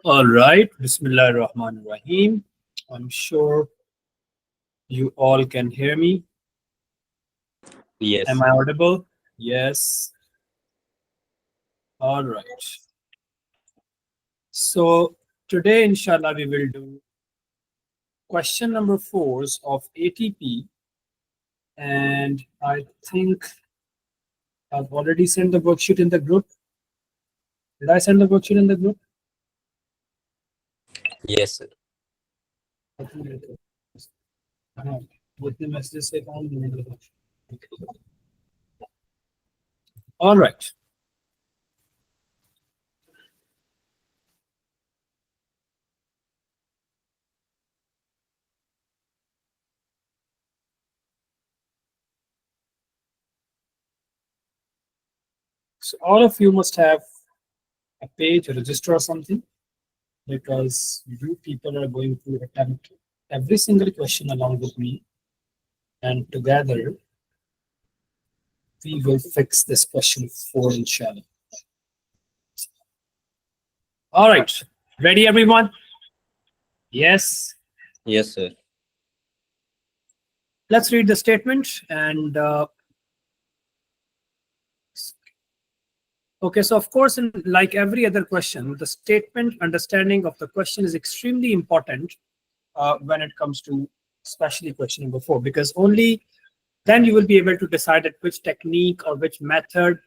All right, Bismillah Rahman Rahim. I'm sure you all can hear me. Am Yes. I audible? Yes. All right. So today, inshallah, we will do question number fours of ATP. And I think I've already sent the worksheet in the group. Did I send the worksheet in the group? Yes, sir. I think I did. With the messages I found in the worksheet. All right. So all of you must have a page, a register or something, because you people are going to attempt every single question along with me, and together we will fix this question for inshallah. All right, ready everyone? Yes. Yes, sir. Let's read the statement and okay, so of course, like every other question, the statement understanding of the question is extremely important when it comes to especially question number 4, because only then you will be able to decide at which technique or which method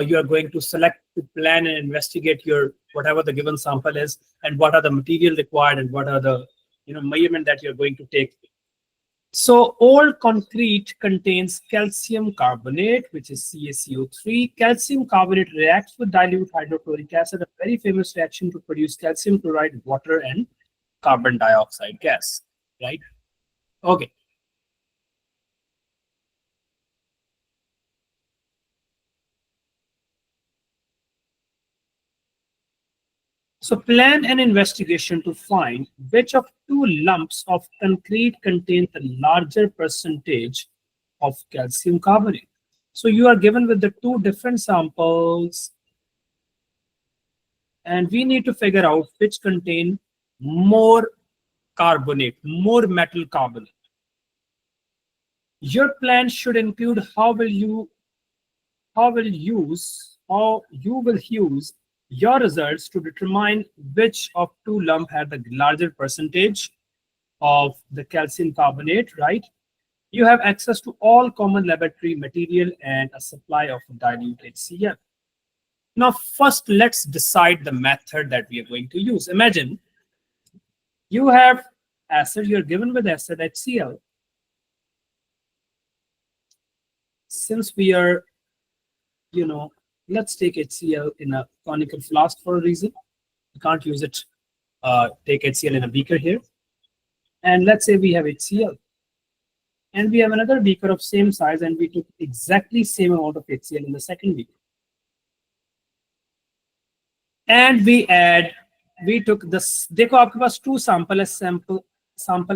you are going to select to plan and investigate your whatever the given sample is, and what are the material required, and what are the measurement that you're going to take. So all concrete contains calcium carbonate, which is CaCO3. Calcium carbonate reacts with dilute hydrochloric acid, a very famous reaction to produce calcium chloride, water, and carbon dioxide gas. Right? Okay. So plan an investigation to find which of two lumps of concrete contain the larger percentage of calcium carbonate. So you are given with the two different samples, and we need to figure out which contain more carbonate, more metal carbonate. Your plan should include how you will use your results to determine which of two lump had the larger percentage of the calcium carbonate, right? You have access to all common laboratory material and a supply of dilute HCl. Now, first, let's decide the method that we are going to use. Imagine you have acid, you're given with acid HCl. Since we are, let's take HCl in a conical flask for a reason. We can't use it, take HCl in a beaker here. And let's say we have HCl. And we have another beaker of same size, and we took exactly same amount of HCl in the second beaker. And we took this, देखो आपके पास two sample as sample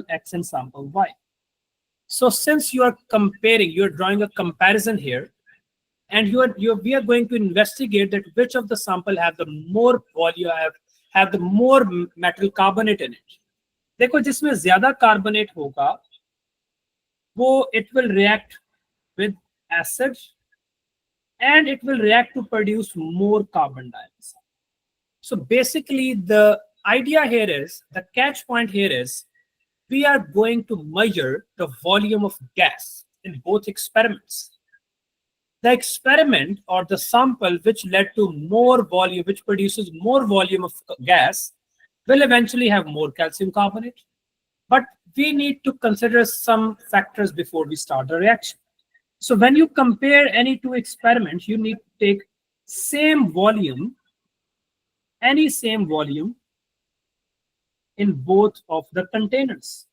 X and sample Y. So since you are comparing, you are drawing a comparison here, and we are going to investigate that which of the sample have the more volume, have the more metal carbonate in it. देखो जिसमें ज्यादा carbonate होगा वो it will react with acid, and it will react to produce more carbon dioxide. So basically the idea here is, the catch point here is, we are going to measure the volume of gas in both experiments. The experiment or the sample which led to more volume, which produces more volume of gas, will eventually have more calcium carbonate. But we need to consider some factors before we start the reaction. So when you compare any two experiments, you need to take same volume, any same volume in both of the containers.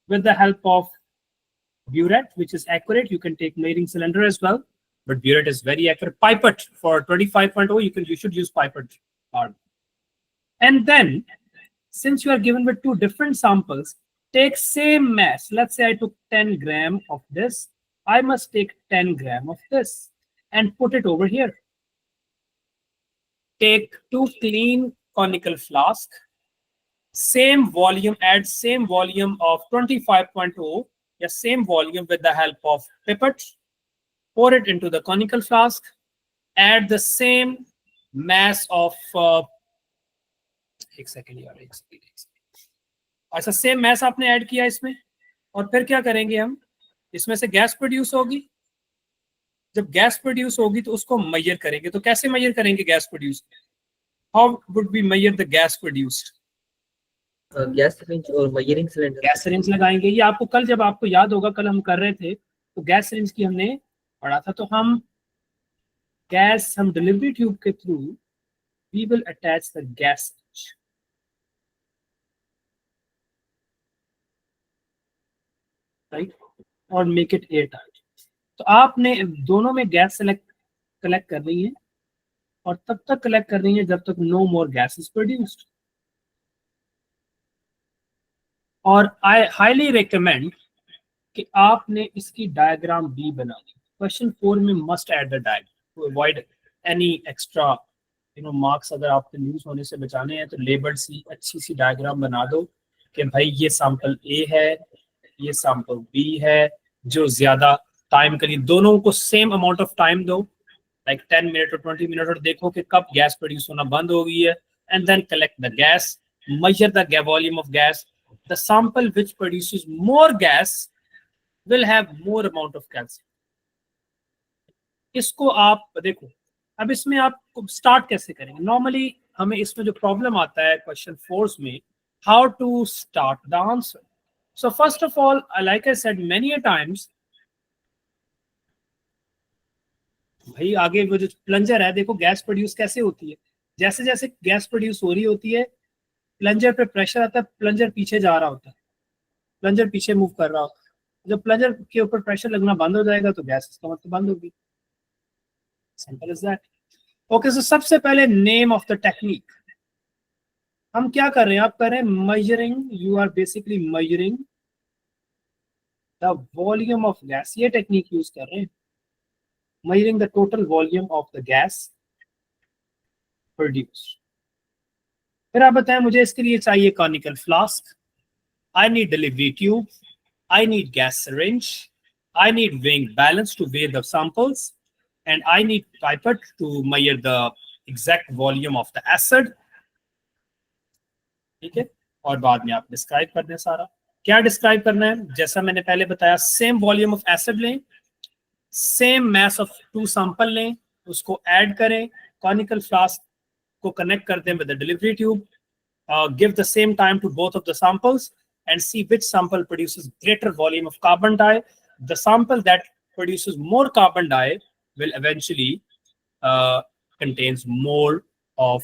With the help of burette, which is accurate, you can take measuring cylinder as well, but burette is very accurate. Pipette for 25.0, you should use pipette hard. And then, since you are given with two different samples, take same mass. Let's say I took 10 gram of this. I must take 10 gram of this and put it over here. Take two clean conical flask, same volume, add same volume of 25.0, yeah, same volume with the help of pipette, pour it into the conical flask, add the same mass of एक second यार, एक second. अच्छा, same mess आपने add किया इसमें, और फिर क्या करेंगे हम, इसमें से गैस प्रोड्यूस होगी। जब गैस प्रोड्यूस होगी तो उसको मेजर करेंगे। तो कैसे मेजर करेंगे gas produce? How would be measure the gas produced? Gas syringe और मेजरिंग सिलेंडर। गैस सिरिंज लगाएंगे। ये आपको कल, जब आपको याद होगा, कल हम कर रहे थे तो गैस सिरिंज की हमने पढ़ा था। तो हम डिलीवरी ट्यूब के through we will attach the gas right और मेक इट एयर टाइट। तो आपने दोनों में गैस कलेक्ट कर रही है, और तब तक कलेक्ट कर रही है जब तक no more gas is produced. और आई हाईली रिकमेंड कि आपने इसकी डायग्राम भी बनानी। क्वेश्चन 4 में must add the diagram to avoid any extra marks. अगर आपको लूज होने से बचाने हैं तो लेबल्ड सी अच्छी सी डायग्राम बना दो कि भाई ये सैंपल ए है, ये सैंपल बी है। जो ज्यादा टाइम के लिए दोनों को सेम अमाउंट ऑफ टाइम दो, लाइक 10 मिनट और 20 मिनट, और देखो कि कब गैस प्रोड्यूस होना बंद हो गई है। And then collect the gas, measure the volume of gas. The sample which produces more gas will have more amount of calcium. इसको आप देखो। अब इसमें आप स्टार्ट कैसे करेंगे? नॉर्मली हमें इसमें जो प्रॉब्लम आता है क्वेश्चन 4 में, how to start the answer. So first of all, like I said many a times, भाई आगे वो जो प्लंजर है, देखो गैस प्रोड्यूस कैसे होती है। जैसे जैसे गैस प्रोड्यूस हो रही होती है, प्लंजर पे प्रेशर आता है, प्लंजर पीछे जा रहा होता है, प्लंजर पीछे मूव कर रहा होता है। जब प्लंजर के ऊपर प्रेशर लगना बंद हो जाएगा तो गैस इसका मतलब बंद होगी। Simple is that. ओके, सो सबसे पहले नेम ऑफ द टेक्निक। हम क्या कर रहे हैं? आप कर रहे हैं measuring, you are basically measuring the volume of gas. ये टेक्निक यूज कर रहे हैं, measuring the total volume of the gas produced. फिर आप बताएं, मुझे इसके लिए चाहिए conical flask, I need delivery tube, I need gas syringe, I need weighing balance to weigh the samples, and I need pipette to measure the exact volume of the acid. ठीक है, और बाद में आप डिस्क्राइब कर दें सारा। क्या डिस्क्राइब करना है? जैसा मैंने पहले बताया, सेम वॉल्यूम ऑफ एसिड लें, सेम मैस ऑफ 2 सैंपल लें, उसको ऐड करें, कॉनिकल फ्लास्क को कनेक्ट कर दें with the delivery tube, give the same time to both of the samples and see which sample produces greater volume of carbon di. The sample that produces more carbon di will eventually contains more of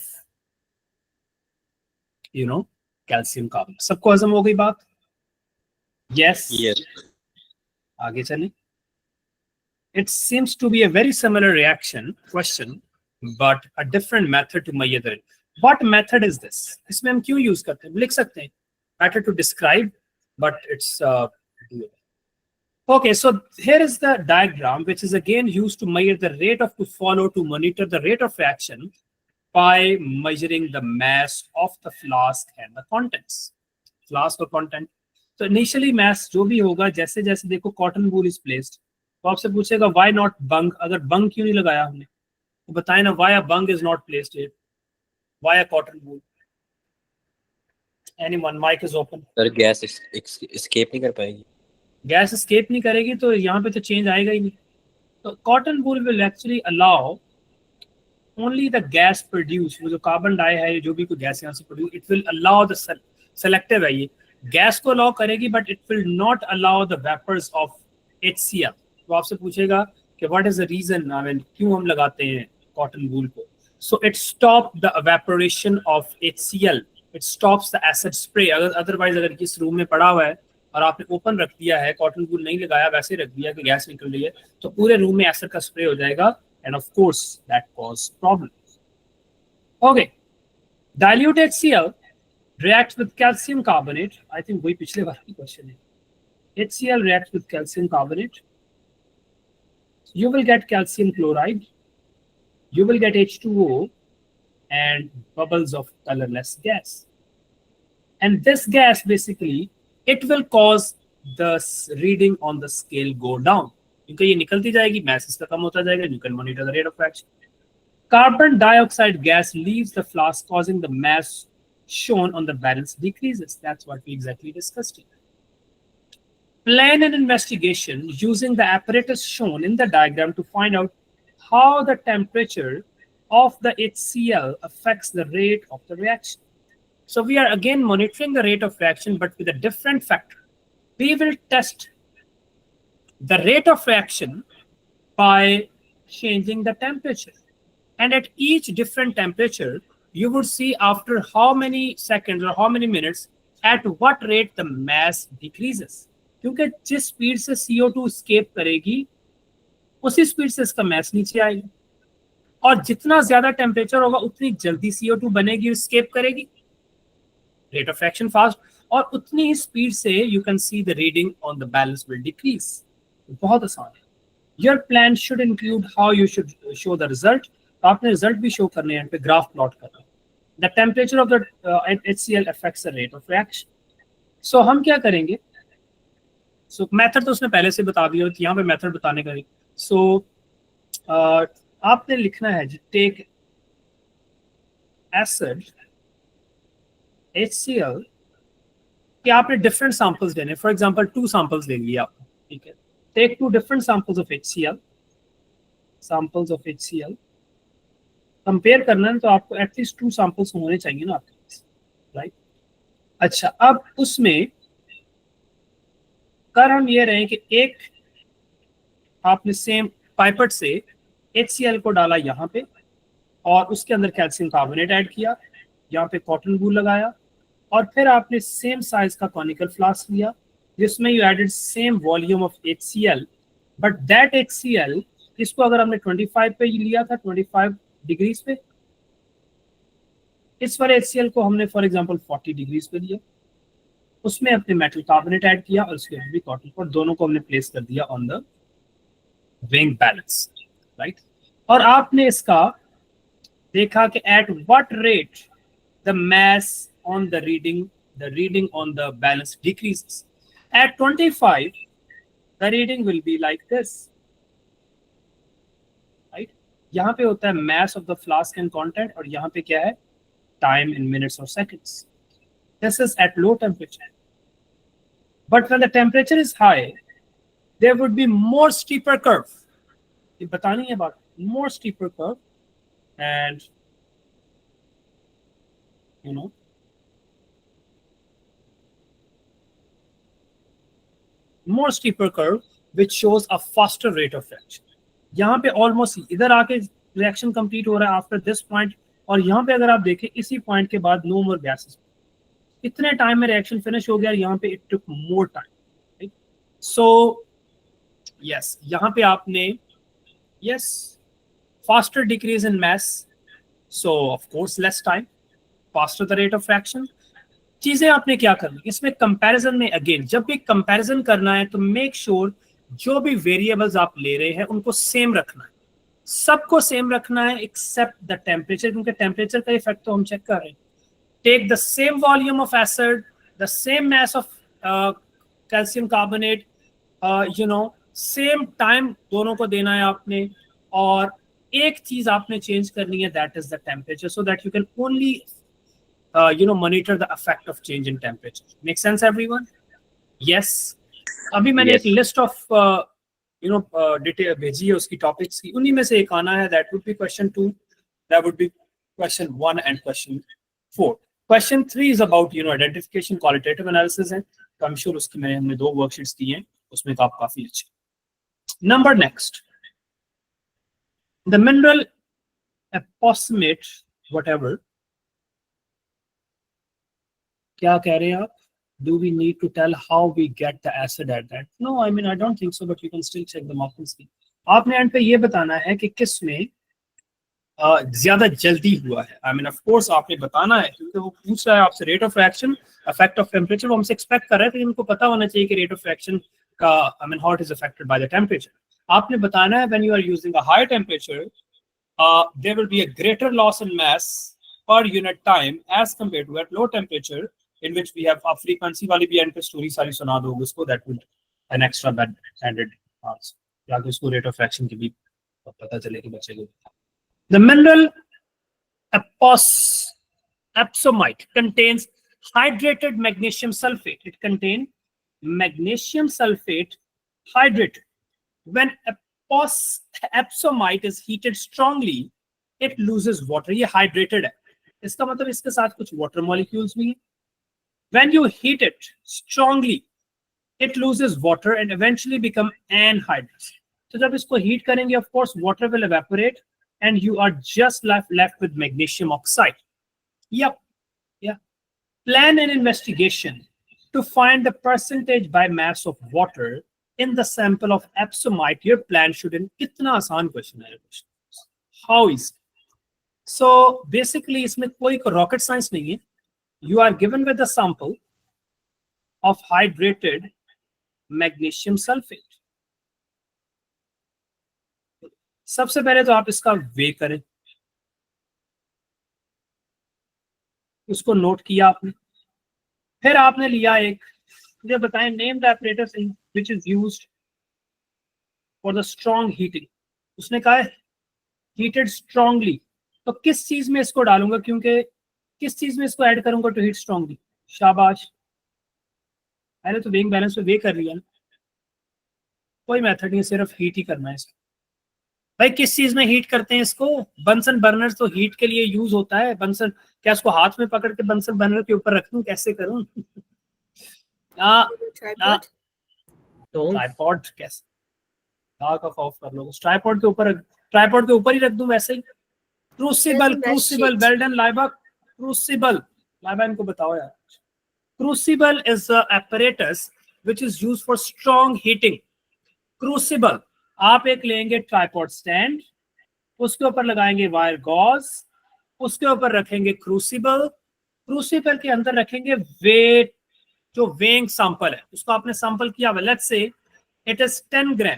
calcium carbon. सबको हजम हो गई बात? Yes. आगे चलें। It seems to be a very similar question, but a different method to measure it. What method is this? इसमें हम क्यों यूज करते हैं? लिख सकते हैं, better to describe, but it's okay. So here is the diagram, which is again used to measure the rate of to follow to monitor the rate of reaction by measuring the mass of the flask and the contents. Flask और content. So initially mass जो भी होगा, जैसे जैसे देखो cotton wool is placed, तो आपसे पूछेगा why not bung? अगर bung क्यों नहीं लगाया हमने, तो बताएं ना, why a bung is not placed here? Why a cotton wool? Anyone? Mic is open. Sir gas escape नहीं कर पाएगी। गैस escape नहीं करेगी तो यहाँ पे तो change आएगा ही नहीं। तो cotton wool will actually allow only the gas produced, वो जो कार्बन डाई है, जो भी कोई गैस यहाँ से produce, it will allow the selective है, ये गैस को अलाउ करेगी, but it will not allow the vapors of HCl. तो आपसे पूछेगा कि what is the reason, I mean, क्यों हम लगाते हैं cotton wool को? So it stops the evaporation of HCl. It stops the acid spray. Otherwise अगर किस रूम में पड़ा हुआ है और आपने ओपन रख दिया है, कॉटन वूल नहीं लगाया, वैसे रख दिया कि गैस निकल रही है, तो पूरे रूम में एसिड का स्प्रे हो जाएगा, and of course that cause problems. Okay, dilute HCl reacts with calcium carbonate. I think वही पिछले बार की क्वेश्चन है। HCl reacts with calcium carbonate. You will get calcium chloride. You will get H2O, and bubbles of colorless gas. And this gas basically, it will cause the reading on the scale go down. क्योंकि ये निकलती जाएगी, mass इसका कम होता जाएगा, you can monitor the rate of reaction. Carbon dioxide gas leaves the flask, causing the mass shown on the balance decreases. That's what we exactly discussed here. Plan an investigation using the apparatus shown in the diagram to find out how the temperature of the HCl affects the rate of the reaction. So we are again monitoring the rate of reaction, but with a different factor. We will test the rate of reaction by changing the temperature. And at each different temperature, you would see after how many seconds or how many minutes, at what rate the mass decreases. क्योंकि जिस speed से CO2 escape करेगी, उसी speed से इसका mass नीचे आएगा. और जितना ज्यादा टेम्परेचर होगा, उतनी जल्दी CO2 बनेगी, escape करेगी. Rate of reaction fast, और उतनी ही स्पीड से you can see the reading on the balance will decrease. बहुत आसान है. Your plan should include how you should show the result. आपने रिजल्ट भी शो करने हैं, पे ग्राफ प्लॉट करना है. The temperature of the HCl affects the rate of reaction. So हम क्या करेंगे? So मेथड तो उसने पहले से बता दिया, यहाँ पे मेथड बताने का. So आपने लिखना है टेक एसिड HCl कि आपने डिफरेंट सैंपल्स लेने. फॉर एग्जांपल 2 सैंपल्स ले लिए आपने, ठीक है. Take 2 different samples of HCl. Compare करना है तो आपको एटलीस्ट 2 सैंपल्स होने चाहिए ना आपके पास, राइट. अच्छा, अब उसमें कर हम ये रहे कि एक आपने सेम पाइपेट से HCl को डाला यहाँ पे, और उसके अंदर कैल्शियम कार्बोनेट ऐड किया, यहाँ पे कॉटन वूल लगाया, और फिर आपने सेम साइज का कॉनिकल फ्लास्क लिया जिसमें you added same volume of HCl, but that HCl इसको अगर हमने 25 पे लिया था, 25 डिग्रीज पे, इस वाले HCl को हमने फॉर एग्जांपल 40 डिग्रीज पे लिया, उसमें अपने मेटल कार्बोनेट ऐड किया और उसके बाद भी कॉटन, और दोनों को हमने प्लेस कर दिया on the weighing balance, right. और आपने इसका देखा कि at what rate the mass on the reading on the balance decreases. At 25 the reading will be like this, right. यहाँ पे होता है mass of the flask and content, और यहाँ पे क्या है, time in minutes or seconds. This is at low temperature. But when the temperature is high, there would be more steeper curve. ये बतानी है बात, more steeper curve, and you know, more steeper curve which shows a faster rate of reaction. यहाँ पे almost इधर आके reaction complete हो रहा है आफ्टर दिस पॉइंट, और यहाँ पे अगर आप देखें इसी पॉइंट के बाद नो मोर गैसेस. इतने टाइम में रिएक्शन फिनिश हो गया, यहाँ पे it took more time. So yes, यहाँ पे आपने yes faster decrease in mass, so of course less time, faster the rate of reaction. चीजें आपने क्या करनी इसमें कंपैरिजन में, अगेन जब भी कंपैरिजन करना है तो मेक श्योर जो भी वेरिएबल्स आप ले रहे हैं उनको सेम रखना है, सबको सेम रखना है एक्सेप्ट द टेम्परेचर, क्योंकि टेम्परेचर का इफेक्ट तो हम चेक कर रहे हैं. Take the same volume of acid, the same mass of calcium carbonate, you know, same time दोनों को देना है आपने, और एक चीज आपने चेंज करनी है, that is the temperature, so that you can only you know, monitor the effect of change in temperature. Make sense everyone? Yes. अभी मैंने एक list of you know detail भेजी है उसकी टॉपिक्स की, उन्हीं में से एक आना है, that would be question 2, that would be question 1 and question 4. Question 3 is about you know identification, qualitative analysis है, तो I'm sure उसकी हमने 2 वर्कशीट्स दी हैं, उसमें तो आप काफी अच्छे. Number next, the mineral approximate whatever. क्या कह रहे हैं आप? Do we need to tell how we get the acid at that? No, I mean I don't think so, but you can still check the marking scheme. आपने and पे ये बताना है कि किस में ज्यादा जल्दी हुआ है. I mean of course आपने बताना है, क्योंकि वो पूछ रहा है आपसे rate of reaction, effect of temperature, वो हमसे एक्सपेक्ट कर रहे हैं, तो इनको पता होना चाहिए कि रेट ऑफ रिएक्शन का I mean how it is affected by the temperature. आपने बताना है when you are using a high temperature, there will be a greater loss in mass per unit time as compared to at low temperature in which we have frequency वाली भी end पे story सारी सुना दोगे उसको, that would an extra bad handed answer, या तो इसको rate of fraction की भी पता चले कि बच्चे को. The mineral epsomite contains hydrated magnesium sulfate. It contains magnesium sulfate hydrated. When epsomite is heated strongly, it loses water. ये hydrated है, इसका मतलब इसके साथ कुछ water molecules भी हैं. When you heat it strongly, it loses water and eventually become anhydrous. तो जब इसको heat करेंगे, of course, water will evaporate and you are just left with magnesium oxide. Yep. Yeah. Plan an investigation to find the percentage by mass of water in the sample of epsomite. Your plan should in. कितना आसान question है. How is? So basically, इसमें कोई rocket science नहीं है. You are given with a sample of hydrated magnesium sulfate. सबसे पहले तो आप इसका वे करें, उसको नोट किया आपने, फिर आपने लिया एक, मुझे बताएं name the apparatus which is used for the strong heating. उसने कहा है heated strongly, तो किस चीज में इसको डालूंगा, क्योंकि किस चीज में इसको ऐड करूंगा टू हीट स्ट्रांगली. शाबाश, पहले तो वेइंग बैलेंस पे वे कर लिया ना, कोई मेथड नहीं, सिर्फ हीट ही करना है इसको. भाई किस चीज में हीट करते हैं इसको? बंसन बर्नर तो हीट के लिए यूज होता है. बंसन क्या इसको हाथ में पकड़ के बंसन बर्नर के ऊपर रख दूं, कैसे करूं? ट्राइपॉड कैसे ऑफ कर लो, ट्राइपॉड के ऊपर ही रख दूं वैसे ही. Crucible well done Laiba. Crucible Laiba इनको बताओ यार. Crucible is the apparatus which is used for strong heating. Crucible आप एक लेंगे ट्राइपॉड स्टैंड, उसके ऊपर लगाएंगे वायर गॉज, उसके ऊपर रखेंगे क्रूसिबल, क्रूसिबल के अंदर रखेंगे वेट, जो वेइंग सैंपल है उसको आपने सैंपल किया हुआ, let's say it is 10 gram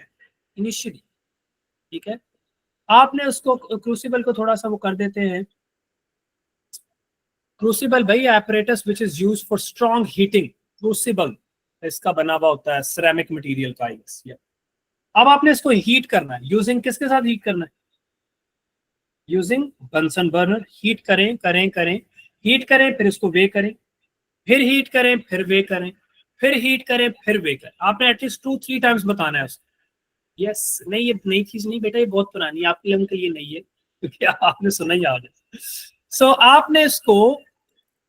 initially, ठीक है. आपने उसको क्रूसिबल को थोड़ा सा वो कर देते हैं. क्रूसिबल भाई apparatus which is used for strong heating. Crucible इसका बना हुआ होता है सिरेमिक मटेरियल का. अब आपने इसको हीट करना है. यूजिंग किसके साथ हीट करना है? Using Bunsen burner. हीट करें, हीट करें, फिर इसको वे करें, फिर हीट करें, फिर वे करें, फिर हीट करें, फिर वे करें. आपने एटलीस्ट 2-3 टाइम्स बताना है उसको. यस, नहीं ये नई चीज नहीं बेटा, ये बहुत पुरानी है आपके लिए, ये नहीं है क्योंकि आपने सुना ही आज. सो आपने इसको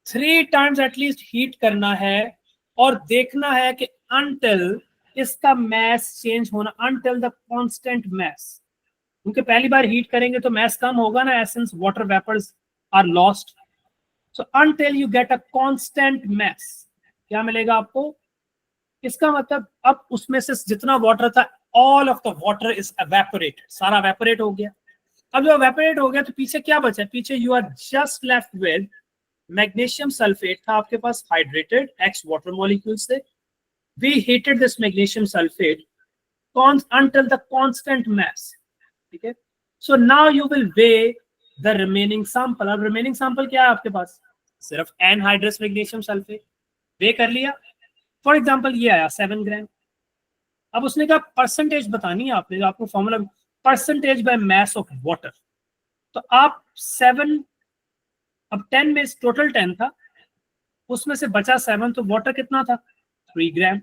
3 टाइम्स एटलीस्ट हीट करना है और देखना है कि अनटिल इसका मैस चेंज होना, अनटिल द कांस्टेंट मैस. क्योंकि पहली बार हीट करेंगे तो मैस कम होगा ना, essence water vapours are lost. So until you get a constant mass, क्या मिलेगा आपको? इसका मतलब अब उसमें से जितना वाटर था, all of the water is evaporated, सारा एवेपोरेट हो गया. अब जो एवेपोरेट हो गया तो पीछे क्या बचा? पीछे you are just left with magnesium sulphate था आपके पास, हाइड्रेटेड, एक्स वाटर मॉलिक्यूल्स थे. We heated this magnesium sulfate until the constant mass. ठीक है. So now you will weigh the remaining sample. अब remaining sample क्या है आपके पास? सिर्फ anhydrous magnesium sulfate. वे कर लिया. For example ये आया 7 ग्राम. अब उसने कहा परसेंटेज बतानी है आपने, जो आपको formula percentage by mass of water. तो आप 7, अब 10 में टोटल 10 था, उसमें से बचा 7, तो वाटर कितना था? 3 ग्राम.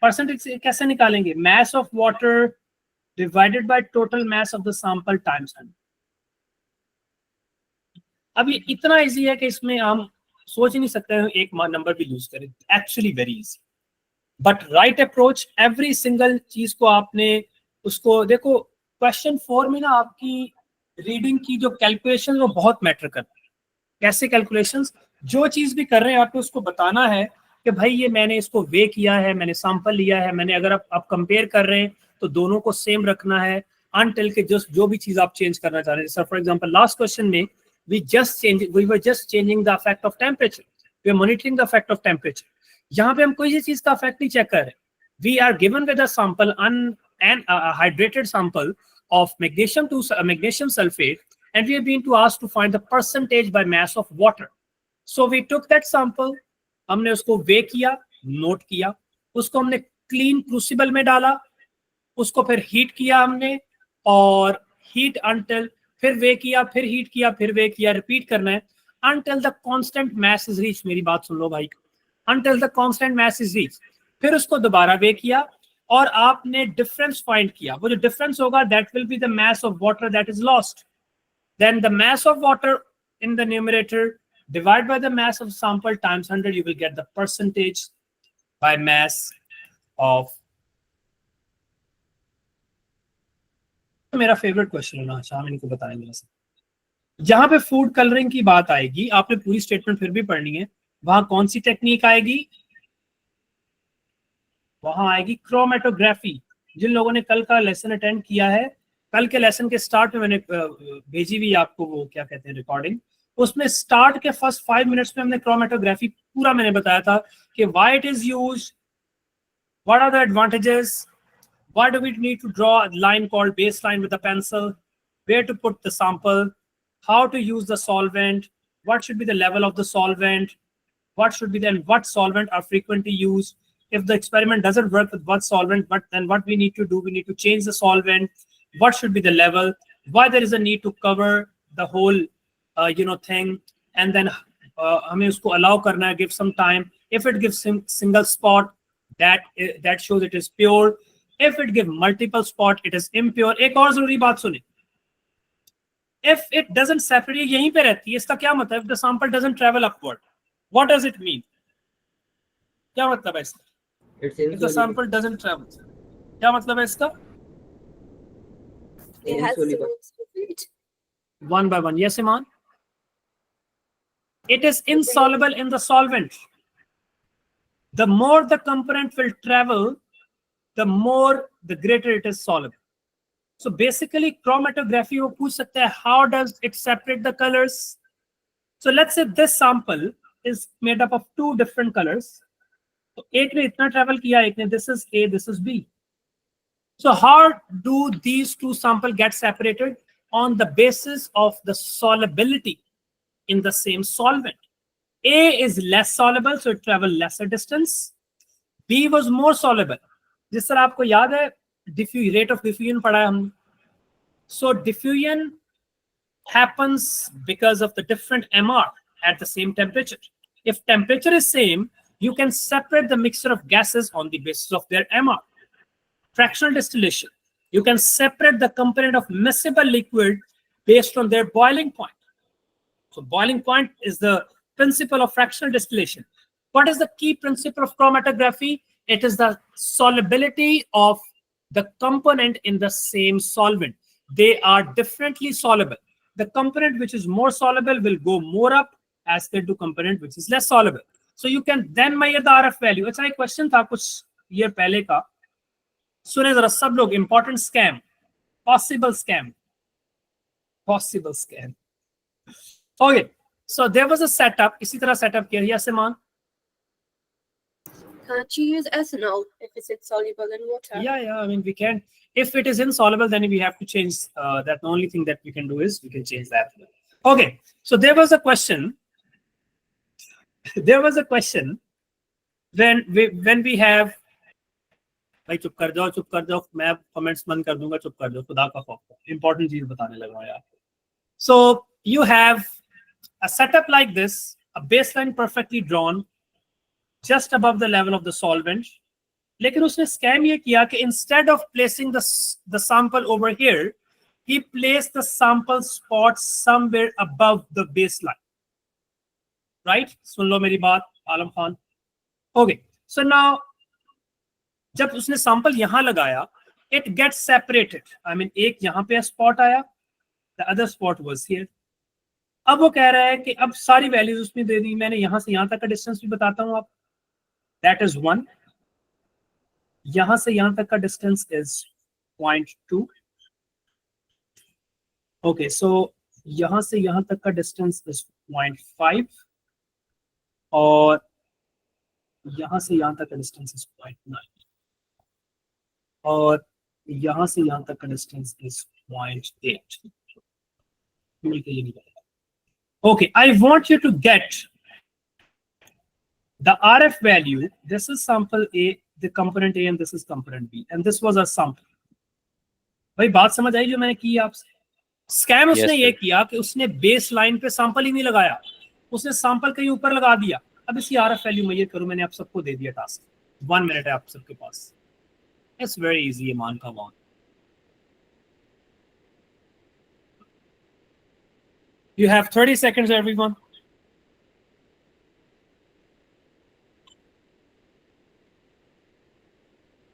परसेंटेज कैसे निकालेंगे? Mass of water divided by total mass of the sample times 100. अब ये इतना इजी है कि इसमें हम सोच ही नहीं सकते हैं एक नंबर भी यूज करें. Actually very easy, but right approach. Every single चीज को आपने उसको देखो. क्वेश्चन 4 में ना आपकी रीडिंग की जो कैलकुलेशन वो बहुत मैटर करती है. कैसे कैलकुलेशंस? जो चीज भी कर रहे हैं आपको उसको बताना है कि भाई ये मैंने इसको वे किया है, मैंने सैंपल लिया है, मैंने, अगर आप कंपेयर कर रहे हैं तो दोनों को सेम रखना है अनटिल के जो भी चीज आप चेंज करना चाह रहे हैं. Sir for example last question में we were just changing the effect of temperature. We are monitoring the effect of temperature. यहाँ पे हम कोई सी चीज का effect नहीं चेक कर रहे. We are given with a sample, hydrated sample of magnesium sulfate, and we have been to asked to find the percentage by mass of water. So we took that sample, हमने उसको weigh किया, note किया, उसको हमने clean crucible में डाला, उसको फिर heat किया हमने, और heat until, फिर weigh किया, फिर heat किया, फिर weigh किया, repeat करना है until the constant mass is reached. मेरी बात सुन लो भाई, until the constant mass is reached. फिर उसको दोबारा weigh किया और आपने difference find किया. वो जो difference होगा, that will be the mass of water that is lost. Then the mass of water in the numerator divided by the mass of sample times 100, you will get the percentage by mass of. मेरा favourite question है ना, शाम इनको बताएंगे। जहां पे food colouring की बात आएगी, आपने पूरी स्टेटमेंट फिर भी पढ़नी है, वहां कौन सी टेक्निक आएगी? वहां आएगी क्रोमेटोग्राफी। जिन लोगों ने कल का लेसन अटेंड किया है, कल के लेसन के स्टार्ट में मैंने भेजी हुई आपको वो क्या कहते हैं रिकॉर्डिंग, उसमें स्टार्ट के फर्स्ट 5 मिनट्स में हमने क्रोमेटोग्राफी पूरा मैंने बताया था कि why it is used, what are the advantages, why do we need to draw a line called baseline with a pencil, where to put the sample, how to use the solvent, what should be the level of the solvent, what should be then what solvent are frequently used, if the experiment doesn't work with what solvent, but then what we need to do, we need to change the solvent, what should be the level, why there is a need to cover the whole thing, and then हमें उसको allow करना है, give some time. If it gives single spot, that shows it is pure. If it gives multiple spot, it is impure. एक और जरूरी बात सुने, if it doesn't separate, यहीं पे रहती है, इसका क्या मतलब? If the sample doesn't travel upward, what does it mean? क्या मतलब है इसका? If the sample doesn't travel, क्या मतलब है इसका? It has to move one by one. Yes, Iman? It is insoluble in the solvent. The more the component will travel, the greater it is soluble. So basically chromatography वो पूछ सकता है, how does it separate the colors? So let's say this sample is made up of 2 different colors. तो एक ने इतना travel किया, एक ने, this is A, this is B. So how do these 2 samples get separated? On the basis of the solubility in the same solvent. A is less soluble, so it travel lesser distance. B was more soluble. जिस तरह आपको याद है rate of diffusion पढ़ा है हमने. So diffusion happens because of the different MR at the same temperature. If temperature is same, you can separate the mixture of gases on the basis of their MR. Fractional distillation, you can separate the component of miscible liquid based on their boiling point. So boiling point is the principle of fractional distillation. What is the key principle of chromatography? It is the solubility of the component in the same solvent. They are differently soluble. The component which is more soluble will go more up as compared to component which is less soluble. So you can then measure the RF value. अच्छा एक question था कुछ year पहले का, सुने जरा सब लोग, important scam, possible scam. Okay, so there was a setup, इसी तरह setup किया, yes Iman? Can't you use ethanol if it's insoluble in water? Yeah, I mean we can. If it is insoluble, then we have to change that. The only thing that we can do is we can change that. Okay, so there was a question. when we have, भाई चुप कर जाओ, मैं comments बंद कर दूंगा, चुप कर जाओ, खुदा का खौफ, इंपॉर्टेंट चीज बताने लगा यार. So you have a setup like this, a baseline perfectly drawn just above the level of the solvent. लेकिन उसने स्कैम ये किया कि instead of placing the sample over here, he placed the sample spot somewhere above the baseline. Right? सुन लो मेरी बात आलम Khan. Okay, so now जब उसने sample यहाँ लगाया, it gets separated. I mean एक यहाँ पे spot आया, the other spot was here. अब वो कह रहा है कि अब सारी वैल्यूज उसमें दे दी मैंने, यहां से यहां तक का डिस्टेंस भी बताता हूं आप. That is 1. यहां से यहां तक का डिस्टेंस इज 0.2. ओके, सो यहां से यहां तक का डिस्टेंस इज 0.5 और यहां से यहां तक का डिस्टेंस इज 0.9 और यहां से यहां तक का डिस्टेंस इज 0.8. मिलकर ये नहीं पता। Okay, I want you to get the RF value. This is sample A, the component A, and this is component B, and this was a sample. भाई बात समझ आई जो मैंने की आपसे? स्कैम उसने Yes, ये sir. किया कि उसने बेस लाइन पे सैंपल ही नहीं लगाया, उसने सैंपल कहीं ऊपर लगा दिया. अब इसकी RF वैल्यू मेजर करूं, मैंने आप सबको दे दिया टास्क. 1 मिनट है आप सबके पास. It's very easy. मान का मान. You have 30 seconds, everyone.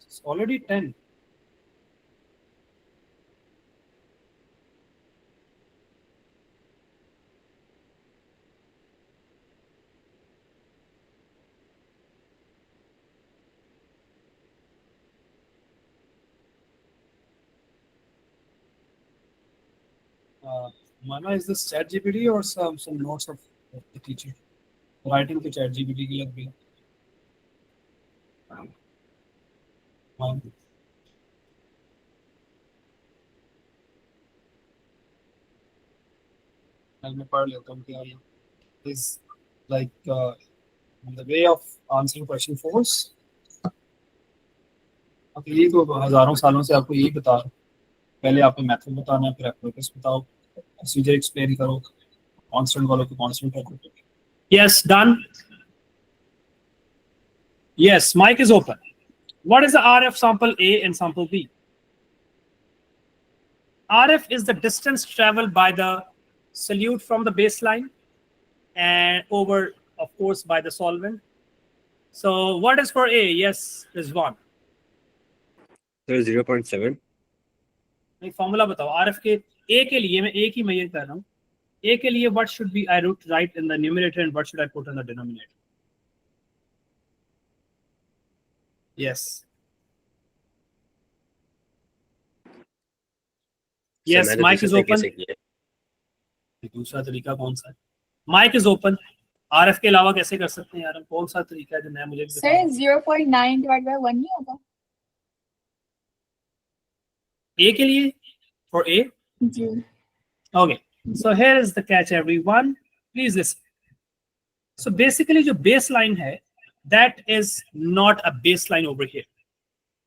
It's already 10. Mana, is this ChatGPT or some notes of the teacher? Writing to ChatGPT की लग रही है. मैं पढ़ लेता हूँ क्या is like the way of answering question 4s. अब ये तो हजारों सालों से आपको यही बता रहा हूँ. पहले आपको मेथड बताना है, फिर एप्रोचेस बताओ, प्रोसीजर एक्सप्लेन करो, कांस्टेंट वालों को कांस्टेंट रखो. Yes, done. Yes, mike is open. What is the RF sample A and sample B? RF is the distance traveled by the solute from the baseline and over, of course, by the solvent. So what is for A? Yes, Rizwan. Sir, 0.7. एक formula बताओ RF के A के लिए. मैं A की major कर रहा हूँ. A के लिए what should be I write in the numerator and what should I put in the denominator? Yes. Yes, मैंने mic is दूसरे तरीके open. से किया. दूसरा तरीका कौन सा है? Mic is open. RF के अलावा कैसे कर सकते हैं यार? कौन सा तरीका है जो नया मुझे भी सर 0.9 डिवाइड बाय 1 नहीं होगा? A के लिए for A. Ji. Okay. So here is the catch, everyone. Please listen. So basically जो baseline है, that is not a baseline over here.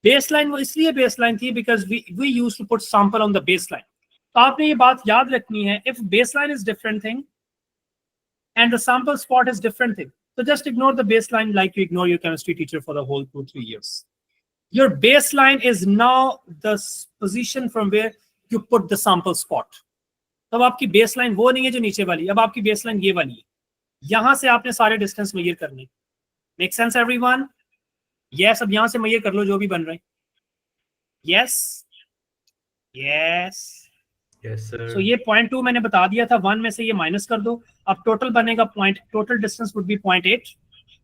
Baseline वो इसलिए baseline थी because we used to put sample on the baseline. तो आपने ये बात याद रखनी है. If baseline is different thing and the sample spot is different thing, so just ignore the baseline like you ignore your chemistry teacher for the whole 2-3 years. Your baseline is now the position from where you put the sample spot. तब आपकी baseline वो नहीं है जो नीचे वाली. अब आपकी baseline ये वाली है. यहां से आपने सारे distance measure करने. Make sense, everyone? Yes. अब यहां से measure कर लो जो भी बन रहे हैं. Yes. Yes. Yes, sir. So ये 0.2 मैंने बता दिया था. 1 में से ये माइनस कर दो. अब टोटल बनेगा point. Total distance would be 0.8.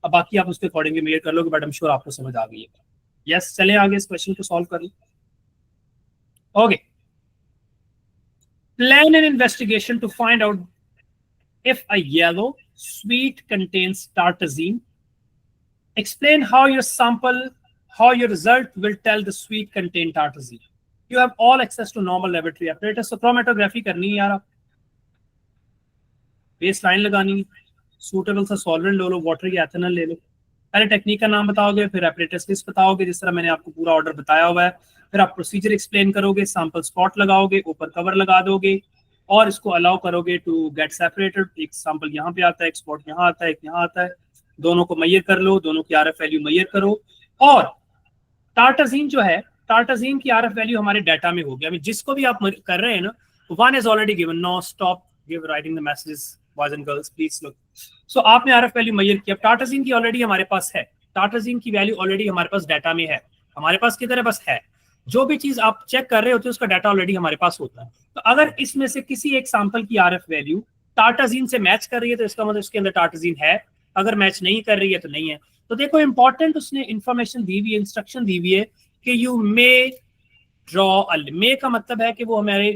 अब बाकी आप उसके अकॉर्डिंगली मेजर कर लोगे, बट आई एम श्योर आपको समझ आ गई है. यस, चले आगे इस क्वेश्चन को सॉल्व कर लो. Okay. Plan an investigation to find out if a yellow sweet contains tartrazine. Explain how your result will tell the sweet contain tartrazine. You have all access to normal laboratory apparatus. So chromatography करनी है यार. आप base line लगानी है. Suitable सा solvent ले लो, water या ethanol ले लो. पहले टेक्निक का नाम बताओगे, फिर एपरेटस लिस्ट बताओगे जिस तरह मैंने आपको पूरा ऑर्डर बताया हुआ है. फिर आप प्रोसीजर एक्सप्लेन करोगे, सैंपल स्पॉट लगाओगे, ऊपर कवर लगा दोगे और इसको अलाउ करोगे टू गेट सेपरेटेड. एक सैंपल यहाँ पे आता है, एक स्पॉट यहाँ आता है, एक यहाँ आता है. दोनों को मेजर कर लो, दोनों की RF वैल्यू मेजर करो. और टार्टरजीन जो है, टार्टरजीन की RF वैल्यू हमारे डाटा में होगी. अभी जिसको भी आप कर रहे हैं ना, one is already given. No stop give writing the messages boys and girls, please look. So आपने RF वैल्यू मेजर किया. टार्टरजीन की ऑलरेडी हमारे पास है. टार्टरजीन की वैल्यू ऑलरेडी हमारे पास डाटा में है. हमारे पास किधर है? बस है. जो भी चीज आप चेक कर रहे होते हैं उसका डाटा ऑलरेडी हमारे पास होता है. तो अगर इसमें से किसी एक सैंपल की RF वैल्यू टार्टरजीन से मैच कर रही है तो इसका मतलब इसके अंदर टार्टरजीन है. अगर मैच नहीं कर रही है तो नहीं है. तो देखो इंपॉर्टेंट उसने इंफॉर्मेशन दी हुई है, इंस्ट्रक्शन दी हुई है कि यू मे ड्रॉ अ. मे का मतलब है कि वो हमारे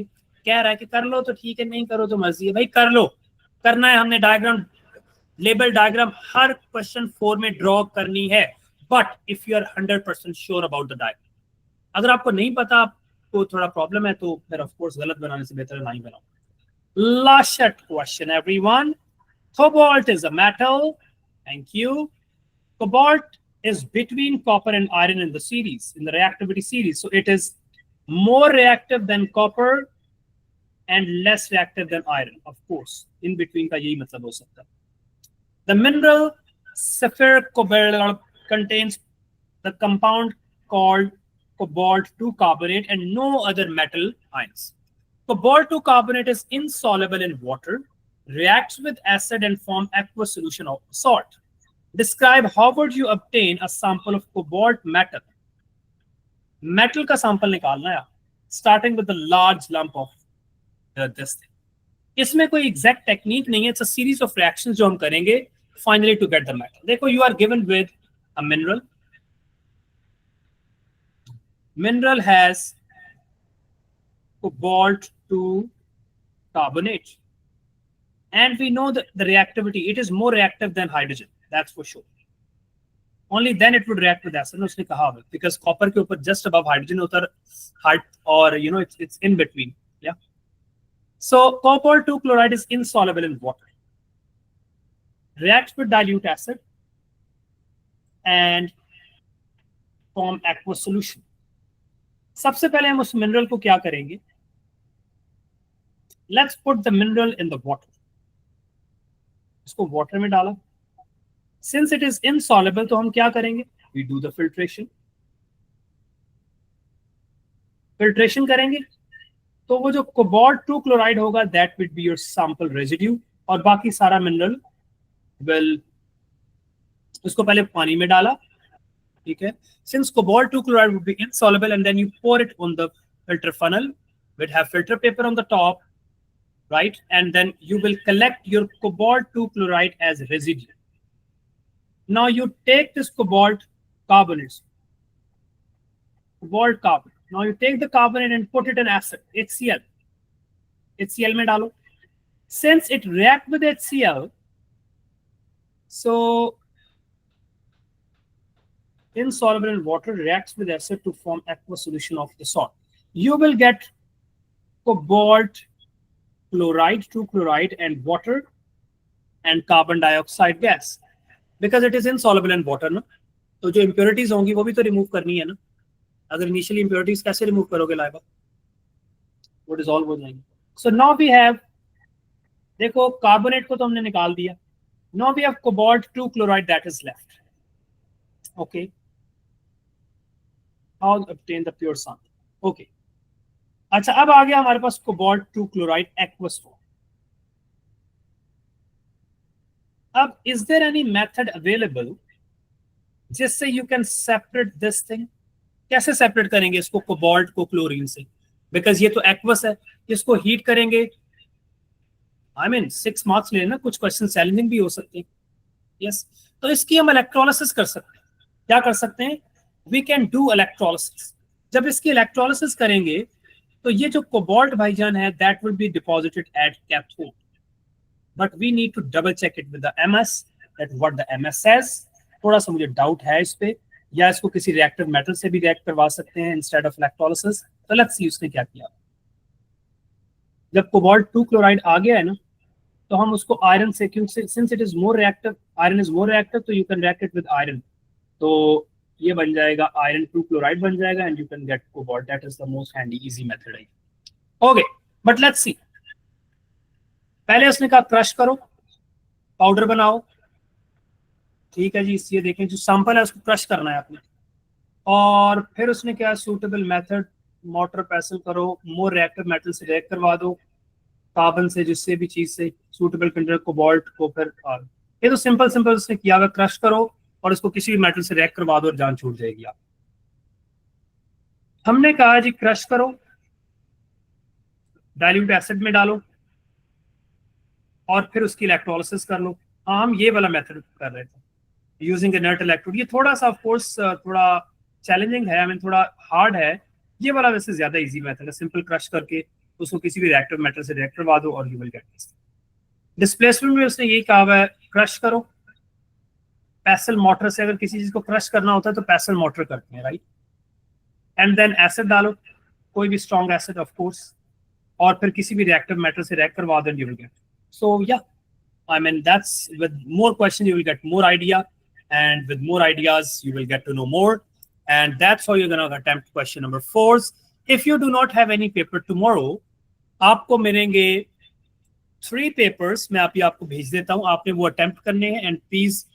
कह रहा है कि कर लो तो ठीक है, नहीं करो तो मर्जी है. भाई कर लो, करना है. हमने डायग्राम, लेबल डायग्राम हर क्वेश्चन 4 में ड्रॉ करनी है. But if you are 100% sure about the diagram. अगर आपको नहीं पता, आपको थोड़ा प्रॉब्लम है, तो फिर ऑफ कोर्स गलत बनाने से बेहतर है ना ही बनाओ. Last question, everyone. Cobalt is a metal. Thank you. Cobalt is between copper and iron in the series, in the reactivity series. So it is more reactive than copper and less reactive than iron, of course. In between का यही मतलब हो सकता है. The mineral sapphire cobalt contains the compound called cobalt 2 carbonate and no other metal ions. Cobalt 2 carbonate is insoluble in water, reacts with acid and form aqueous solution of salt. Describe how would you obtain a sample of cobalt metal. Metal का sample निकालना है, starting with the large lump of this thing. इसमें कोई exact technique नहीं है. It's a series of reactions जो हम करेंगे finally to get the metal. देखो, you are given with a mineral. Mineral has cobalt 2 carbonate. And we know that the reactivity, it is more reactive than hydrogen. That's for sure. Only then it would react with acid. उसने कहा because copper के ऊपर just above hydrogen होता है, or you know it's in between. Yeah. So cobalt 2 chloride is insoluble in water. Reacts with dilute acid and form aqueous solution. सबसे पहले हम उस मिनरल को क्या करेंगे? Let's put the mineral in the water. इसको water में डाला. Since it is insoluble, तो हम क्या करेंगे? We do the filtration. Filtration करेंगे, तो वो जो cobalt 2 chloride होगा, that would be your sample residue, और बाकी सारा mineral will, उसको पहले पानी में डाला, ठीक है? Since cobalt 2 chloride would be insoluble, and then you pour it on the filter funnel, would have filter paper on the top, right? And then you will collect your cobalt 2 chloride as residue. Now you take this cobalt carbonate. Now you take the carbonate and put it in acid, HCl. HCl में डालो. Since it reacts with HCl, so insoluble in water reacts with acid to form aqueous solution of the salt. You will get cobalt chloride, 2 chloride, and water and carbon dioxide gas. Because it is insoluble in water, ना, तो जो impurities होंगी वो भी तो remove करनी है ना. अगर initially impurities कैसे remove करोगे लाइबा? वो dissolve हो जाएंगे. So now we have, देखो carbonate को तो हमने निकाल दिया. Now we have cobalt 2 chloride that is left. Okay. How obtain the pure sample? Okay. अच्छा, अब आ गया हमारे पास cobalt 2 chloride aqueous form. अब is there any method available जिससे you can separate this thing? कैसे separate करेंगे इसको cobalt को chlorine से? Because ये तो aqueous है, इसको heat करेंगे. I mean 6 marks लेना, कुछ question challenging भी हो सकते हैं. Yes. तो इसकी हम electrolysis कर सकते हैं. क्या कर सकते हैं? We can do electrolysis. जब इसकी electrolysis करेंगे तो ये जो cobalt भाईजान है, that will be deposited at cathode. But we need to double check it with the MS, that what the MS says. थोड़ा सा मुझे डाउट है इस पे, या इसको किसी रिएक्टिव मेटल से भी रिएक्ट करवा सकते हैं इंस्टेड ऑफ इलेक्ट्रोलिसिस. तो लेट्स सी उसने क्या किया. जब कोबाल्ट 2 क्लोराइड आ गया है ना, तो हम उसको आयरन से, क्योंकि since it is more reactive, iron is more reactive, तो you can react it with iron. तो ये बन जाएगा आयरन 2 क्लोराइड बन जाएगा and you can get cobalt. That is the most handy easy method. Okay, but let's see. पहले उसने कहा क्रश करो, पाउडर बनाओ. ठीक है जी, ये देखें जो सैंपल है उसको क्रश करना है आपने. और फिर उसने क्या, सूटेबल मेथड, मोटर पैसल करो, मोर रिएक्टिव मेटल से रिएक्ट करवा दो, कार्बन से, जिससे भी चीज से सूटेबल कंटेनर कोबाल्ट को. फिर ये तो सिंपल उसने किया हुआ, क्रश करो और इसको किसी भी मेटल से रिएक्ट करवा दो और जान छूट जाएगी आप. हमने कहा जी क्रश करो, डाइल्यूट एसिड में डालो और फिर उसकी इलेक्ट्रोलिसिस कर लो. हाँ, हम ये वाला मेथड कर रहे थे यूजिंग इनर्ट इलेक्ट्रोड. ये थोड़ा सा ऑफ कोर्स थोड़ा चैलेंजिंग है, आई मीन थोड़ा हार्ड है. ये वाला वैसे ज्यादा इजी मेथड है. सिंपल क्रश करके उसको किसी भी रिएक्टिव मेटल से रिएक्ट करवा दो और you will get this. Displacement में उसने यही कहा हुआ है क्रश करो. पैसल मोटर से अगर किसी चीज को क्रश करना होता है तो पैसल मोटर करते हैं, राइट. एंड देन एसिड डालो, कोई भी स्ट्रॉन्ग एसिड ऑफ कोर्स. और फिर किसी भी रिएक्टिव मैटर से रिएक्ट करवा दें, you will get. So yeah, I mean that's with more questions you will get more idea, and with more ideas you will get to know more, and that's how you're gonna attempt question number 4. If you do not have any paper tomorrow, आपको मिलेंगे 3 papers, मैं अभी आपको भेज देता हूँ, आपने वो अटेम्प्ट करने हैं एंड प्लीज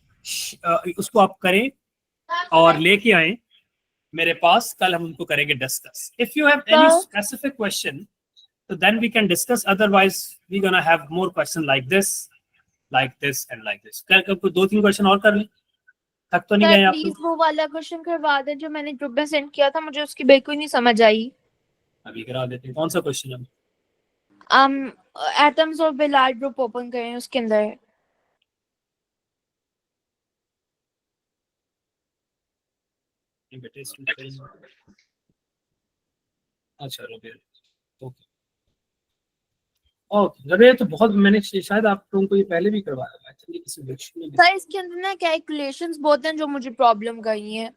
उसको आप करें और लेके आए मेरे पास, कल हम उनको करेंगे discuss. If you have any specific question so then we can discuss, otherwise we're gonna have more question like this and like this. क्या कोई 2-3 क्वेश्चन और कर लें? थक तो नहीं गए आप? प्लीज वो वाला क्वेश्चन करवा दें जो मैंने ग्रुप में सेंड किया था, मुझे उसकी बिल्कुल नहीं समझ आई. अभी करा देते हैं. कौन सा क्वेश्चन है? एटम्स ऑफ बिलार्ड ग्रुप ओपन करें, उसके अंदर बेटे इसमें करेंगे. अच्छा रुकिए. ओके ओके, ये तो बहुत, मैंने शायद आप लोगों को ये पहले भी करवाया था एक्चुअली किसी लेक्चर में. सर इसके अंदर ना कैलकुलेशंस बहुत हैं जो मुझे प्रॉब्लम गई हैं.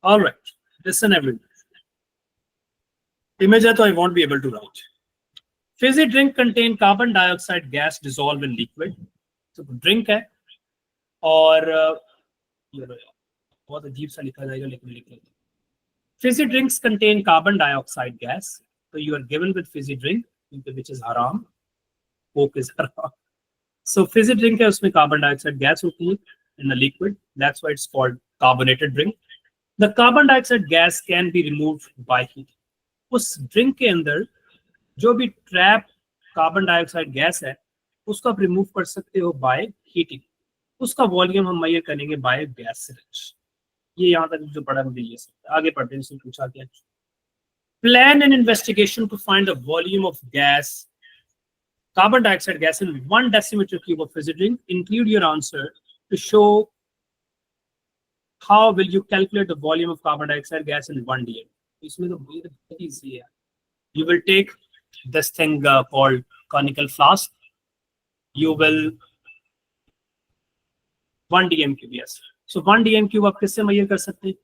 All right, listen everyone. Image है तो I won't be able to write. Fizzy drink contain carbon dioxide gas dissolved in liquid. So drink है और बहुत अजीब सा लिखा जाएगा लेकिन लिख लेते हैं. Fizzy drinks contain carbon dioxide gas. So you are given with fizzy drink, which is haram. Coke is haram. So fizzy drink है, उसमें carbon dioxide gas होती है in the liquid. That's why it's called carbonated drink. The carbon dioxide gas can be removed by heat. उस drink के अंदर जो भी trap carbon dioxide gas है उसको आप रिमूव कर सकते हो बाय हीटिंग. उसका वॉल्यूम हम मेजर करेंगे बाय गैस सिलेंडर. ये यहाँ तक जो पढ़ा मुझे ये सब. आगे पढ़ते हैं. पूछा क्या? Plan an investigation to find the volume of gas carbon dioxide gas in 1 decimeter cube of fizzy drink. Include your answer to show how will you calculate the volume of carbon dioxide gas in 1 dm. इसमें तो बहुत easy है. You will take this thing called conical flask. You will 1 dm cube. Yes. So 1 dm cube आप किससे major कर सकते हैं?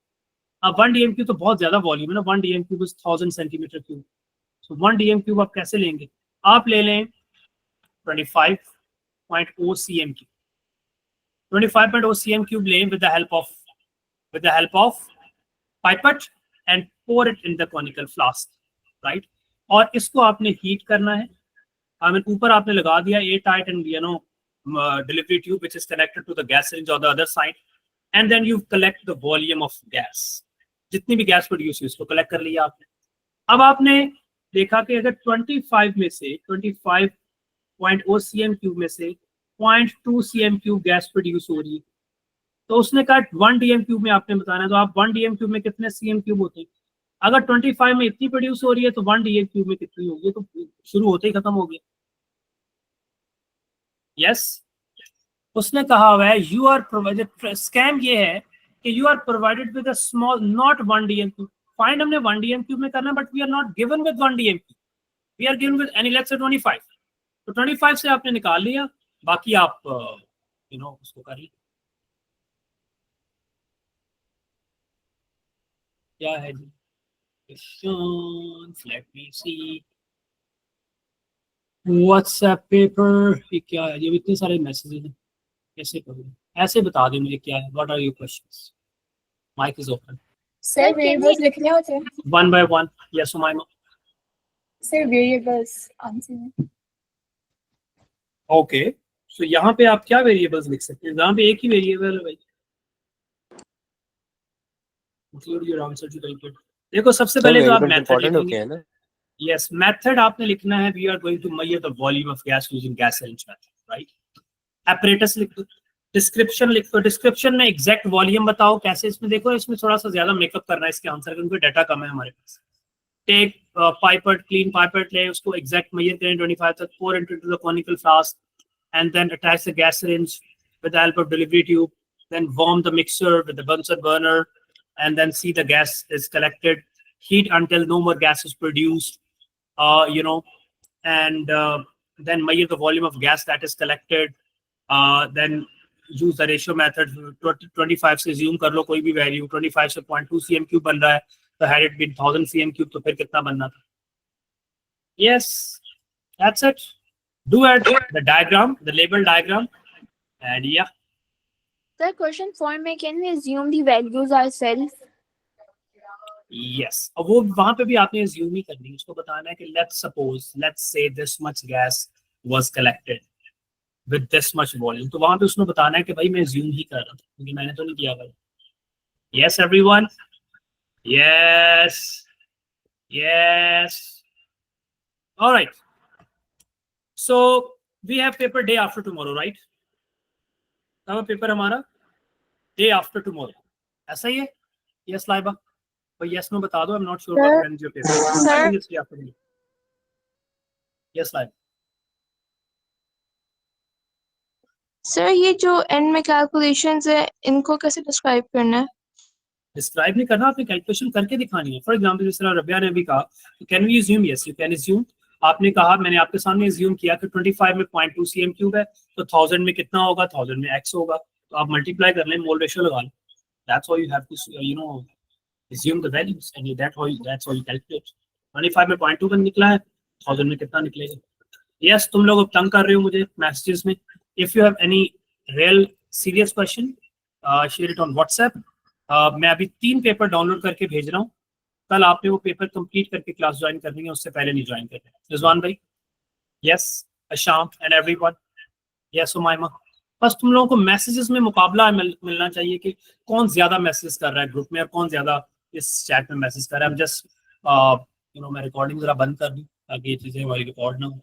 अब 1 dm cube तो बहुत ज्यादा वॉल्यूम है ना. 1 dm cube is 1000 centimeter cube. So 1 dm cube आप कैसे लेंगे? आप ले लें 25.0 cm cube. 25.0 cm cube लें with the help of pipette and pour it in the conical flask, right? और इसको आपने हीट करना है. I mean ऊपर आपने लगा दिया airtight and delivery tube which is connected to the gas cylinder on the other side, and then you collect the volume of gas. जितनी भी गैस प्रोड्यूस हुई उसको कलेक्ट कर लिया आपने. अब आपने देखा कि अगर 25 में से 25.0 cm क्यूब में से 0.2 cm क्यूब गैस प्रोड्यूस हो रही है, तो उसने कहा 1 dm क्यूब में आपने बताना है. तो आप 1 dm क्यूब में कितने cm क्यूब होते हैं? अगर 25 में इतनी प्रोड्यूस हो रही है तो 1 dm क्यूब में कितनी होगी? तो शुरू होते ही खत्म हो गया. यस, उसने कहा हुआ है यू आर प्रोवाइडेड. स्कैम ये है कि you are provided with a small not 1 dm cube. Find हमने 1 dm क्यूब में करना है, but we are not given with 1 dm cube. We are given with any let's say 25. तो 25 से आपने निकाल लिया, बाकी आप उसको कर लीजिए. क्या है जी? Let me see. WhatsApp paper ये क्या है? ये इतने सारे मैसेजेस हैं, कैसे करूँ? ऐसे बता दो मुझे क्या है. What are your questions? Mic is open. Sir variables लिखने होते हैं. 1 by 1. Yes, Umayma. Sir variables answer में. ओके, सो यहाँ पे आप क्या वेरिएबल्स लिख सकते हैं? यहाँ पे एक ही वेरिएबल है भाई. Include your answer to calculate. देखो सबसे पहले तो आप मेथड लिखेंगे. Yes, method आपने लिखना है. We are going to measure the volume of gas using gas cylinder method, right? Apparatus लिख दो. डिस्क्रिप्शन लिख दो. डिस्क्रिप्शन में एग्जैक्ट वॉल्यूम बताओ कैसे. इसमें देखो इसमें थोड़ा सा ज्यादा मेकअप करना है इसके आंसर, क्योंकि डाटा कम है हमारे पास. टेक पाइपेट, क्लीन पाइपेट ले, उसको एग्जैक्ट मेजर करें 25 तक. pour into the conical flask and then attach the gas syringe with the help of delivery tube. Then warm the mixer with the Bunsen burner and then see the gas is collected. Heat until no more gas is produced, and then measure the volume of gas that is collected. Then use the ratio method 25 से assume कर लो कोई भी value 25 से 0.2 cm³ बन रहा है तो had it been 1000 cm³ तो फिर कितना बनना था. Yes, that's it. Do add the diagram, the label diagram, and yeah. Sir, question 4 में can we assume the values ourselves? Yes. अब वो वहां पे भी आपने assume ही करनी है. उसको बताना है कि let's say this much gas was collected with this much volume. तो वहां पे उसने बताना है कि भाई मैं assume ही कर रहा था क्योंकि मैंने तो नहीं किया भाई. Yes, everyone. Yes. Yes. All right. So we have paper day after tomorrow, right? कब है पेपर हमारा? Day after tomorrow. ऐसा ही है? Yes, Laiba. But yes, no, बता दो. I'm not sure about when is your paper. Sir. I think it's day after tomorrow. Yes, Laiba. Sir, ये जो end में calculations है इनको कैसे describe करना है? डिस्क्राइब नहीं करना, आपने कैलकुलेशन करके दिखानी है. फॉर एग्जांपल जिस तरह रबिया ने भी कहा can we assume, yes you can assume. आपने कहा, मैंने आपके सामने अज्यूम किया कि 25 में 0.2 cm³ है तो 1000 में कितना होगा, 1000 में x होगा, तो आप मल्टीप्लाई कर लें, मोल रेशियो लगा लें. That's how you have to you know assume the values and that's how you calculate. 25 में 0.2 का निकला है, 1000 में कितना निकलेगा. यस, तुम लोग अब तंग कर रहे हो मुझे मैसेजेस में. If you have any real serious question share it on WhatsApp. मैं अभी 3 पेपर डाउनलोड करके भेज रहा हूँ. कल आपने वो पेपर कंप्लीट करके क्लास ज्वाइन करनी है, उससे पहले नहीं ज्वाइन करना है. रिजवान भाई, यस, अशाम एंड एवरीवन, यस उमाइमा. बस तुम लोगों को मैसेजेस में मुकाबला मिलना चाहिए कि कौन ज्यादा मैसेज कर रहा है ग्रुप में और कौन ज्यादा इस चैट में मैसेज कर रहा है. जस्ट मैं रिकॉर्डिंग जरा बंद कर दूं ताकि ये चीजें हमारी रिकॉर्ड ना हो.